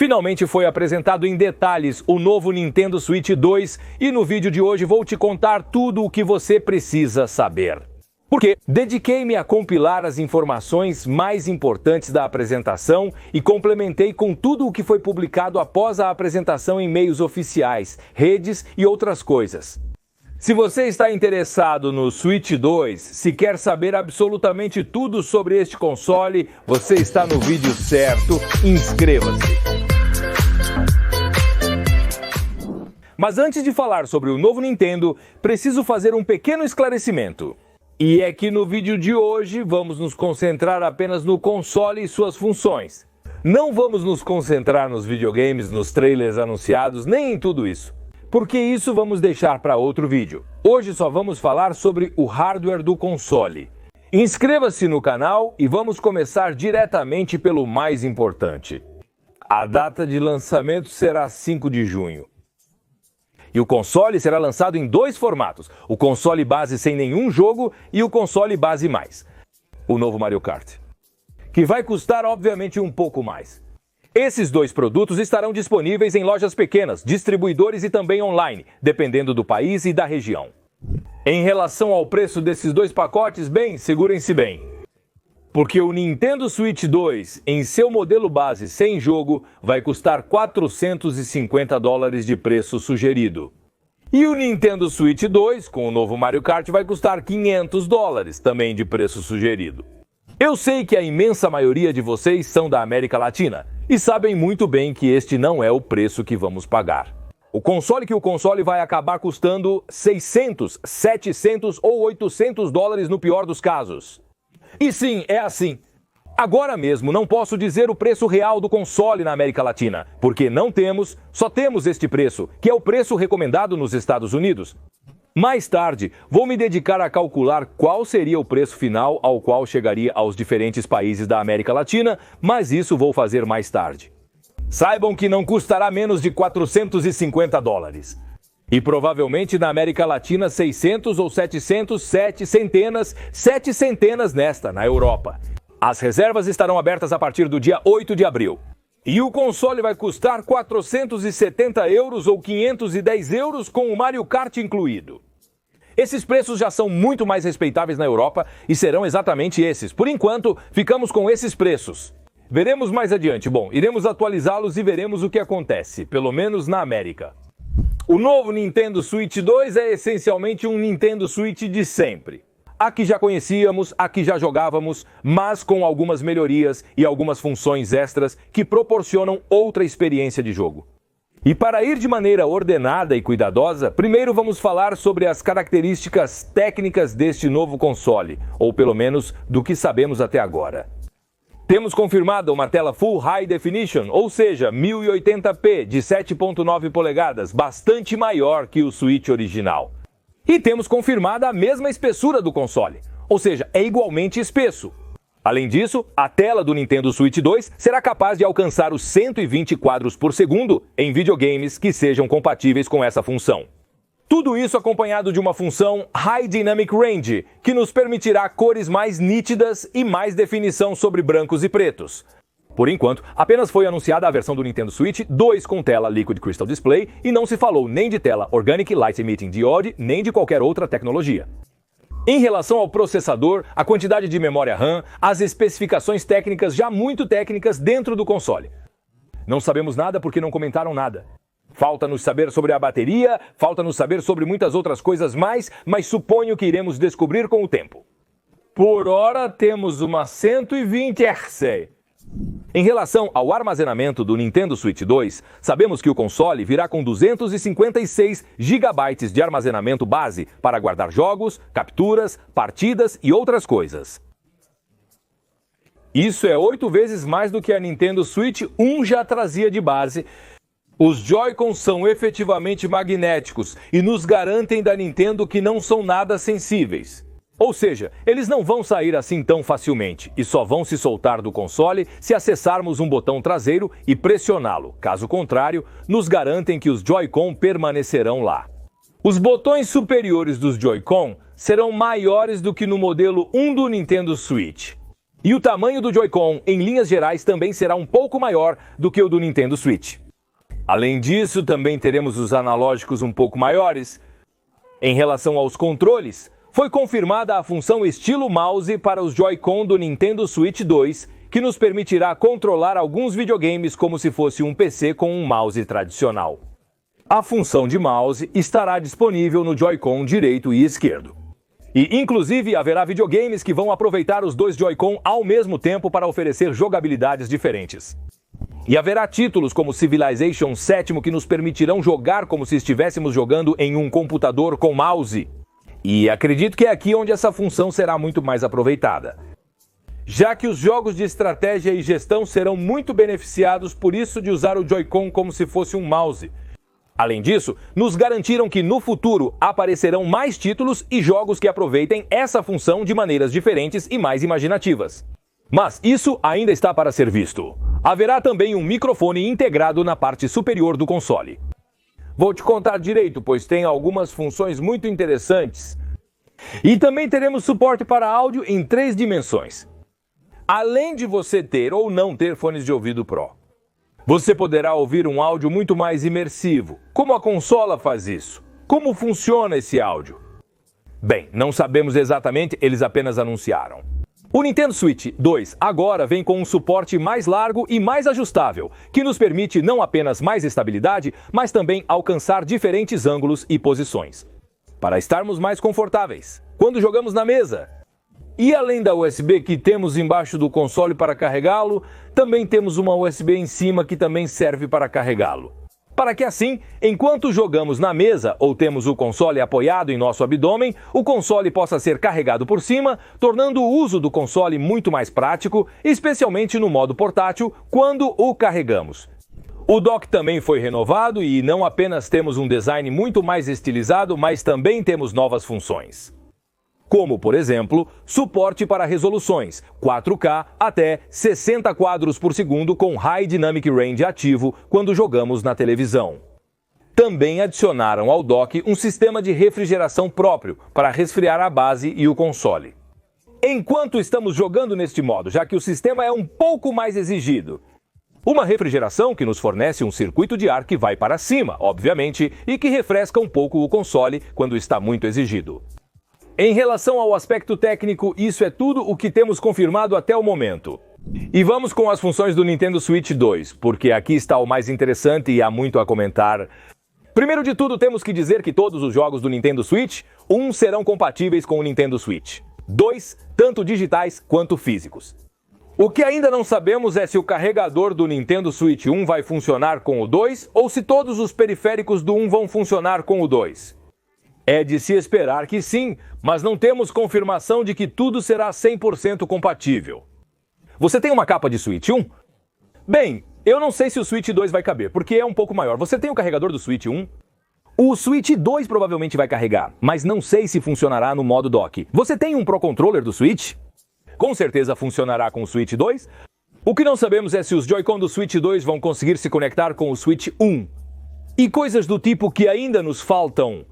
Finalmente foi apresentado em detalhes o novo Nintendo Switch 2 e no vídeo de hoje vou te contar tudo o que você precisa saber. Porque dediquei-me a compilar as informações mais importantes da apresentação e complementei com tudo o que foi publicado após a apresentação em meios oficiais, redes e outras coisas. Se você está interessado no Switch 2, se quer saber absolutamente tudo sobre este console, você está no vídeo certo, inscreva-se! Mas antes de falar sobre o novo Nintendo, preciso fazer um pequeno esclarecimento. E é que no vídeo de hoje vamos nos concentrar apenas no console e suas funções. Não vamos nos concentrar nos videogames, nos trailers anunciados, nem em tudo isso. Porque isso vamos deixar para outro vídeo. Hoje só vamos falar sobre o hardware do console. Inscreva-se no canal e vamos começar diretamente pelo mais importante. A data de lançamento será 5 de junho. E o console será lançado em dois formatos, o console base sem nenhum jogo e o console base mais, o novo Mario Kart, que vai custar obviamente um pouco mais. Esses dois produtos estarão disponíveis em lojas pequenas, distribuidores e também online, dependendo do país e da região. Em relação ao preço desses dois pacotes, bem, segurem-se bem. Porque o Nintendo Switch 2, em seu modelo base sem jogo, vai custar $450 de preço sugerido. E o Nintendo Switch 2, com o novo Mario Kart, vai custar $500 também de preço sugerido. Eu sei que a imensa maioria de vocês são da América Latina e sabem muito bem que este não é o preço que vamos pagar. O console vai acabar custando $600, $700 ou $800 no pior dos casos. E sim, é assim. Agora mesmo não posso dizer o preço real do console na América Latina, porque só temos este preço, que é o preço recomendado nos Estados Unidos. Mais tarde, vou me dedicar a calcular qual seria o preço final ao qual chegaria aos diferentes países da América Latina, mas isso vou fazer mais tarde. Saibam que não custará menos de $450. E provavelmente na América Latina 600 ou 700, 7 centenas na Europa. As reservas estarão abertas a partir do dia 8 de abril. E o console vai custar €470 ou €510 com o Mario Kart incluído. Esses preços já são muito mais respeitáveis na Europa e serão exatamente esses. Por enquanto, ficamos com esses preços. Veremos mais adiante. Bom, iremos atualizá-los e veremos o que acontece, pelo menos na América. O novo Nintendo Switch 2 é essencialmente um Nintendo Switch de sempre. A que já conhecíamos, a que já jogávamos, mas com algumas melhorias e algumas funções extras que proporcionam outra experiência de jogo. E para ir de maneira ordenada e cuidadosa, primeiro vamos falar sobre as características técnicas deste novo console, ou pelo menos do que sabemos até agora. Temos confirmada uma tela Full High Definition, ou seja, 1080p de 7.9 polegadas, bastante maior que o Switch original. E temos confirmada a mesma espessura do console, ou seja, é igualmente espesso. Além disso, a tela do Nintendo Switch 2 será capaz de alcançar os 120 quadros por segundo em videogames que sejam compatíveis com essa função. Tudo isso acompanhado de uma função High Dynamic Range, que nos permitirá cores mais nítidas e mais definição sobre brancos e pretos. Por enquanto, apenas foi anunciada a versão do Nintendo Switch 2 com tela Liquid Crystal Display e não se falou nem de tela Organic Light Emitting Diode, nem de qualquer outra tecnologia. Em relação ao processador, a quantidade de memória RAM, as especificações técnicas já muito técnicas dentro do console. Não sabemos nada porque não comentaram nada. Falta-nos saber sobre a bateria, falta-nos saber sobre muitas outras coisas mais, mas suponho que iremos descobrir com o tempo. Por hora temos uma 120 Hz. Em relação ao armazenamento do Nintendo Switch 2, sabemos que o console virá com 256 GB de armazenamento base para guardar jogos, capturas, partidas e outras coisas. Isso é 8 vezes mais do que a Nintendo Switch 1 já trazia de base. Os Joy-Cons são efetivamente magnéticos e nos garantem da Nintendo que não são nada sensíveis. Ou seja, eles não vão sair assim tão facilmente e só vão se soltar do console se acessarmos um botão traseiro e pressioná-lo. Caso contrário, nos garantem que os Joy-Con permanecerão lá. Os botões superiores dos Joy-Con serão maiores do que no modelo 1 do Nintendo Switch. E o tamanho do Joy-Con, em linhas gerais, também será um pouco maior do que o do Nintendo Switch. Além disso, também teremos os analógicos um pouco maiores. Em relação aos controles, foi confirmada a função estilo mouse para os Joy-Con do Nintendo Switch 2, que nos permitirá controlar alguns videogames como se fosse um PC com um mouse tradicional. A função de mouse estará disponível no Joy-Con direito e esquerdo. E, inclusive, haverá videogames que vão aproveitar os dois Joy-Con ao mesmo tempo para oferecer jogabilidades diferentes. E haverá títulos como Civilization VII que nos permitirão jogar como se estivéssemos jogando em um computador com mouse. E acredito que é aqui onde essa função será muito mais aproveitada, já que os jogos de estratégia e gestão serão muito beneficiados por isso de usar o Joy-Con como se fosse um mouse. Além disso, nos garantiram que no futuro aparecerão mais títulos e jogos que aproveitem essa função de maneiras diferentes e mais imaginativas. Mas isso ainda está para ser visto. Haverá também um microfone integrado na parte superior do console. Vou te contar direito, pois tem algumas funções muito interessantes. E também teremos suporte para áudio em 3 dimensões. Além de você ter ou não ter fones de ouvido Pro, você poderá ouvir um áudio muito mais imersivo. Como a consola faz isso? Como funciona esse áudio? Bem, não sabemos exatamente, eles apenas anunciaram. O Nintendo Switch 2 agora vem com um suporte mais largo e mais ajustável, que nos permite não apenas mais estabilidade, mas também alcançar diferentes ângulos e posições, para estarmos mais confortáveis quando jogamos na mesa. E além da USB que temos embaixo do console para carregá-lo, também temos uma USB em cima que também serve para carregá-lo. Para que assim, enquanto jogamos na mesa ou temos o console apoiado em nosso abdômen, o console possa ser carregado por cima, tornando o uso do console muito mais prático, especialmente no modo portátil, quando o carregamos. O dock também foi renovado e não apenas temos um design muito mais estilizado, mas também temos novas funções, como, por exemplo, suporte para resoluções 4K até 60 quadros por segundo com High Dynamic Range ativo quando jogamos na televisão. Também adicionaram ao dock um sistema de refrigeração próprio para resfriar a base e o console. Enquanto estamos jogando neste modo, já que o sistema é um pouco mais exigido, uma refrigeração que nos fornece um circuito de ar que vai para cima, obviamente, e que refresca um pouco o console quando está muito exigido. Em relação ao aspecto técnico, isso é tudo o que temos confirmado até o momento. E vamos com as funções do Nintendo Switch 2, porque aqui está o mais interessante e há muito a comentar. Primeiro de tudo, temos que dizer que todos os jogos do Nintendo Switch, 1, serão compatíveis com o Nintendo Switch. 2, tanto digitais quanto físicos. O que ainda não sabemos é se o carregador do Nintendo Switch 1 vai funcionar com o 2 ou se todos os periféricos do 1 vão funcionar com o 2. É de se esperar que sim, mas não temos confirmação de que tudo será 100% compatível. Você tem uma capa de Switch 1? Bem, eu não sei se o Switch 2 vai caber, porque é um pouco maior. Você tem o carregador do Switch 1? O Switch 2 provavelmente vai carregar, mas não sei se funcionará no modo dock. Você tem um Pro Controller do Switch? Com certeza funcionará com o Switch 2. O que não sabemos é se os Joy-Con do Switch 2 vão conseguir se conectar com o Switch 1. E coisas do tipo que ainda nos faltam.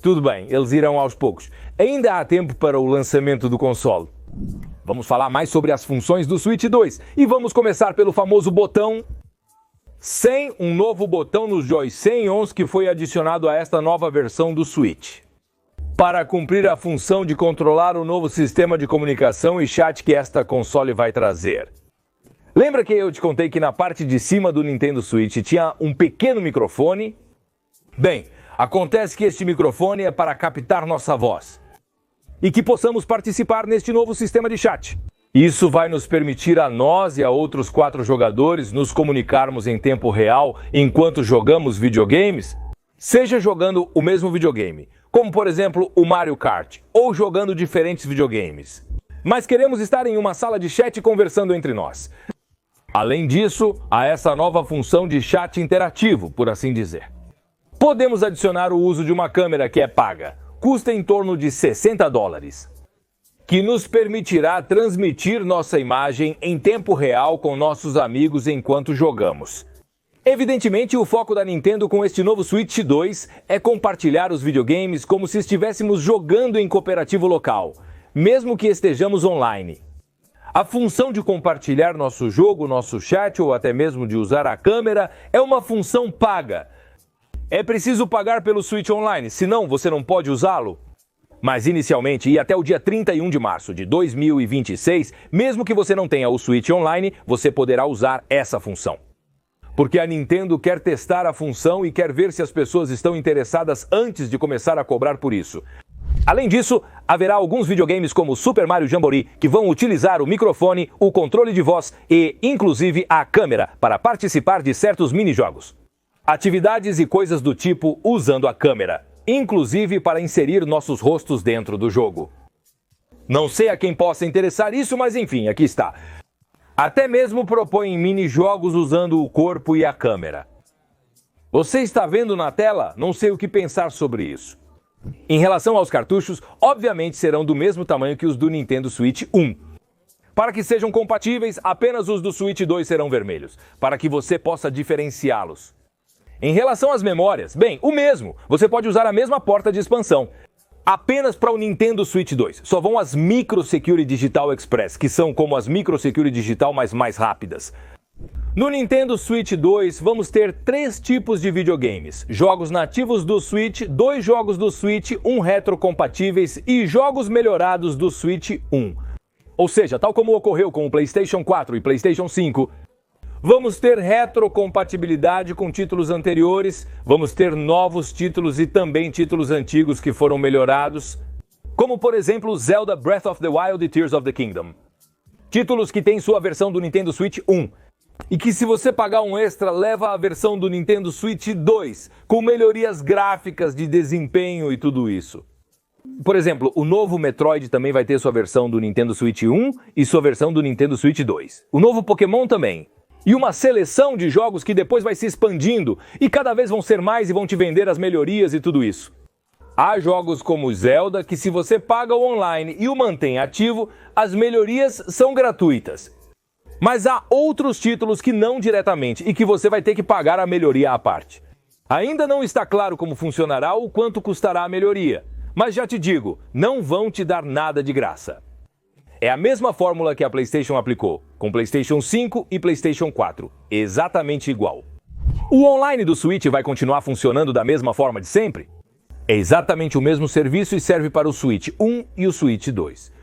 Tudo bem, eles irão aos poucos. Ainda há tempo para o lançamento do console. Vamos falar mais sobre as funções do Switch 2. E vamos começar pelo famoso botão 100, um novo botão nos Joy 100 que foi adicionado a esta nova versão do Switch, para cumprir a função de controlar o novo sistema de comunicação e chat que esta console vai trazer. Lembra que eu te contei que na parte de cima do Nintendo Switch tinha um pequeno microfone? Bem, acontece que este microfone é para captar nossa voz e que possamos participar neste novo sistema de chat. Isso vai nos permitir a nós e a outros 4 jogadores nos comunicarmos em tempo real enquanto jogamos videogames, seja jogando o mesmo videogame, como por exemplo o Mario Kart, ou jogando diferentes videogames. Mas queremos estar em uma sala de chat conversando entre nós. Além disso, há essa nova função de chat interativo, por assim dizer. Podemos adicionar o uso de uma câmera que é paga, custa em torno de $60, que nos permitirá transmitir nossa imagem em tempo real com nossos amigos enquanto jogamos. Evidentemente, o foco da Nintendo com este novo Switch 2 é compartilhar os videogames como se estivéssemos jogando em cooperativo local, mesmo que estejamos online. A função de compartilhar nosso jogo, nosso chat ou até mesmo de usar a câmera é uma função paga. É preciso pagar pelo Switch Online, senão você não pode usá-lo. Mas inicialmente e até o dia 31 de março de 2026, mesmo que você não tenha o Switch Online, você poderá usar essa função. Porque a Nintendo quer testar a função e quer ver se as pessoas estão interessadas antes de começar a cobrar por isso. Além disso, haverá alguns videogames como Super Mario Jamboree que vão utilizar o microfone, o controle de voz e, inclusive, a câmera para participar de certos minijogos. Atividades e coisas do tipo usando a câmera, inclusive para inserir nossos rostos dentro do jogo. Não sei a quem possa interessar isso, mas enfim, aqui está. Até mesmo propõem minijogos usando o corpo e a câmera. Você está vendo na tela? Não sei o que pensar sobre isso. Em relação aos cartuchos, obviamente serão do mesmo tamanho que os do Nintendo Switch 1. Para que sejam compatíveis, apenas os do Switch 2 serão vermelhos, para que você possa diferenciá-los. Em relação às memórias, bem, o mesmo. Você pode usar a mesma porta de expansão. Apenas para o Nintendo Switch 2. Só vão as Micro Security Digital Express, que são como as Micro Security Digital, mas mais rápidas. No Nintendo Switch 2, vamos ter 3 tipos de videogames. Jogos nativos do Switch, 2 jogos do Switch, 1 retrocompatíveis e jogos melhorados do Switch 1. Ou seja, tal como ocorreu com o PlayStation 4 e PlayStation 5, vamos ter retrocompatibilidade com títulos anteriores, vamos ter novos títulos e também títulos antigos que foram melhorados, como por exemplo Zelda Breath of the Wild e Tears of the Kingdom. Títulos que têm sua versão do Nintendo Switch 1. E que se você pagar um extra, leva a versão do Nintendo Switch 2, com melhorias gráficas de desempenho e tudo isso. Por exemplo, o novo Metroid também vai ter sua versão do Nintendo Switch 1 e sua versão do Nintendo Switch 2. O novo Pokémon também. E uma seleção de jogos que depois vai se expandindo e cada vez vão ser mais e vão te vender as melhorias e tudo isso. Há jogos como Zelda que se você paga o online e o mantém ativo, as melhorias são gratuitas. Mas há outros títulos que não diretamente e que você vai ter que pagar a melhoria à parte. Ainda não está claro como funcionará ou quanto custará a melhoria, mas já te digo, não vão te dar nada de graça. É a mesma fórmula que a PlayStation aplicou, com PlayStation 5 e PlayStation 4, exatamente igual. O online do Switch vai continuar funcionando da mesma forma de sempre? É exatamente o mesmo serviço e serve para o Switch 1 e o Switch 2.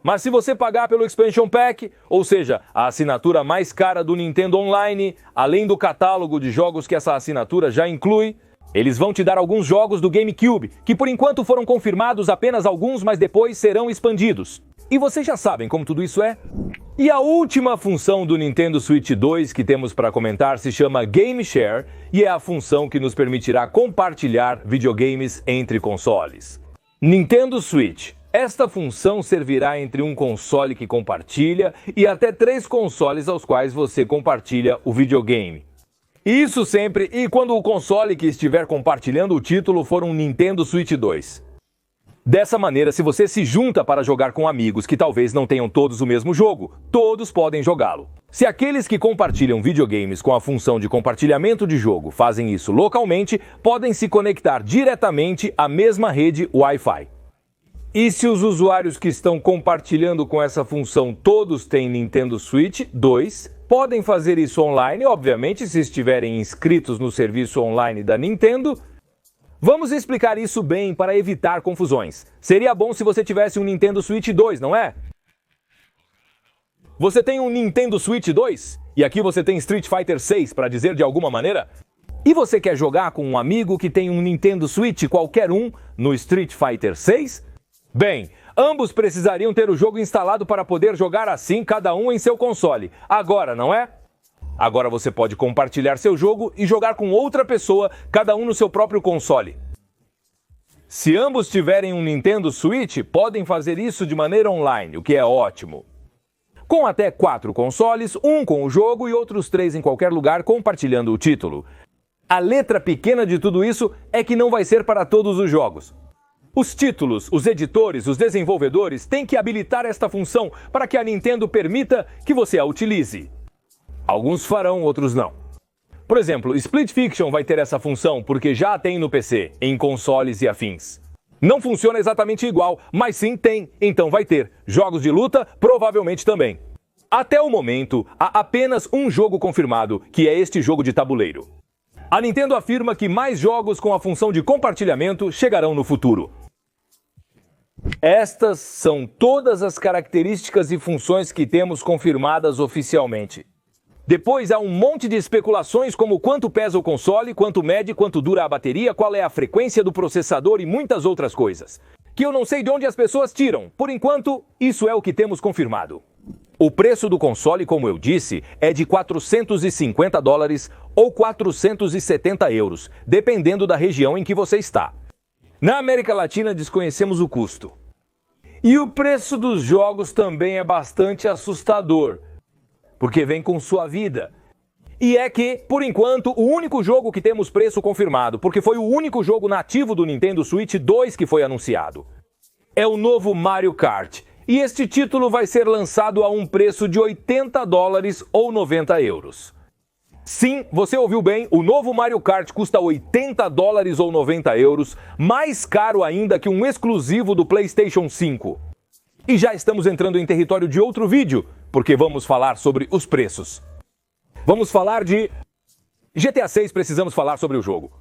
Mas se você pagar pelo Expansion Pack, ou seja, a assinatura mais cara do Nintendo Online, além do catálogo de jogos que essa assinatura já inclui, eles vão te dar alguns jogos do GameCube, que por enquanto foram confirmados apenas alguns, mas depois serão expandidos. E vocês já sabem como tudo isso é? E a última função do Nintendo Switch 2 que temos para comentar se chama Game Share e é a função que nos permitirá compartilhar videogames entre consoles. Nintendo Switch. Esta função servirá entre um console que compartilha e até 3 consoles aos quais você compartilha o videogame. Isso sempre e quando o console que estiver compartilhando o título for um Nintendo Switch 2. Dessa maneira, se você se junta para jogar com amigos que talvez não tenham todos o mesmo jogo, todos podem jogá-lo. Se aqueles que compartilham videogames com a função de compartilhamento de jogo fazem isso localmente, podem se conectar diretamente à mesma rede Wi-Fi. E se os usuários que estão compartilhando com essa função todos têm Nintendo Switch 2, podem fazer isso online, obviamente, se estiverem inscritos no serviço online da Nintendo. Vamos explicar isso bem para evitar confusões. Seria bom se você tivesse um Nintendo Switch 2, não é? Você tem um Nintendo Switch 2? E aqui você tem Street Fighter 6, para dizer de alguma maneira? E você quer jogar com um amigo que tem um Nintendo Switch, qualquer um, no Street Fighter 6? Bem, ambos precisariam ter o jogo instalado para poder jogar assim, cada um em seu console. Agora, não é? Agora você pode compartilhar seu jogo e jogar com outra pessoa, cada um no seu próprio console. Se ambos tiverem um Nintendo Switch, podem fazer isso de maneira online, o que é ótimo. Com até 4 consoles, um com o jogo e outros 3 em qualquer lugar compartilhando o título. A letra pequena de tudo isso é que não vai ser para todos os jogos. Os títulos, os editores, os desenvolvedores têm que habilitar esta função para que a Nintendo permita que você a utilize. Alguns farão, outros não. Por exemplo, Split Fiction vai ter essa função porque já a tem no PC, em consoles e afins. Não funciona exatamente igual, mas sim tem, então vai ter. Jogos de luta, provavelmente também. Até o momento, há apenas um jogo confirmado, que é este jogo de tabuleiro. A Nintendo afirma que mais jogos com a função de compartilhamento chegarão no futuro. Estas são todas as características e funções que temos confirmadas oficialmente. Depois há um monte de especulações como quanto pesa o console, quanto mede, quanto dura a bateria, qual é a frequência do processador e muitas outras coisas. Que eu não sei de onde as pessoas tiram. Por enquanto, isso é o que temos confirmado. O preço do console, como eu disse, é de $450 ou 470 euros, dependendo da região em que você está. Na América Latina desconhecemos o custo. E o preço dos jogos também é bastante assustador, porque vem com sua vida. E é que, por enquanto, o único jogo que temos preço confirmado, porque foi o único jogo nativo do Nintendo Switch 2 que foi anunciado, é o novo Mario Kart. E este título vai ser lançado a um preço de $80 ou 90 euros. Sim, você ouviu bem, o novo Mario Kart custa $80 ou 90 euros, mais caro ainda que um exclusivo do PlayStation 5. E já estamos entrando em território de outro vídeo, porque vamos falar sobre os preços. Vamos falar de GTA 6, precisamos falar sobre o jogo.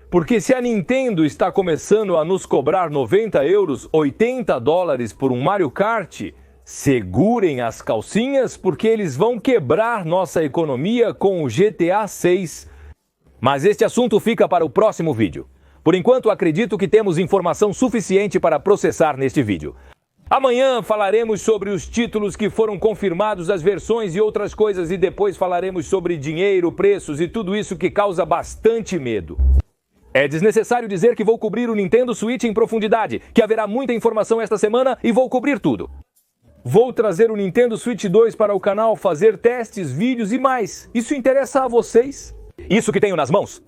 Porque se a Nintendo está começando a nos cobrar 90 euros, $80 por um Mario Kart, segurem as calcinhas porque eles vão quebrar nossa economia com o GTA 6. Mas este assunto fica para o próximo vídeo. Por enquanto, acredito que temos informação suficiente para processar neste vídeo. Amanhã falaremos sobre os títulos que foram confirmados, as versões e outras coisas, e depois falaremos sobre dinheiro, preços e tudo isso que causa bastante medo. É desnecessário dizer que vou cobrir o Nintendo Switch em profundidade, que haverá muita informação esta semana e vou cobrir tudo. Vou trazer o Nintendo Switch 2 para o canal, fazer testes, vídeos e mais. Isso interessa a vocês? Isso que tenho nas mãos?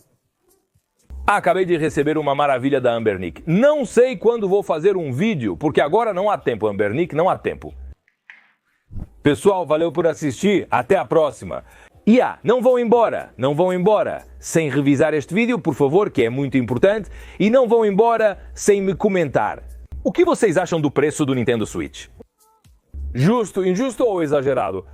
Acabei de receber uma maravilha da Ambernic. Não sei quando vou fazer um vídeo, porque agora não há tempo, Ambernic, não há tempo. Pessoal, valeu por assistir, até a próxima. E não vão embora sem revisar este vídeo, por favor, que é muito importante, e não vão embora sem me comentar. O que vocês acham do preço do Nintendo Switch? Justo, injusto ou exagerado?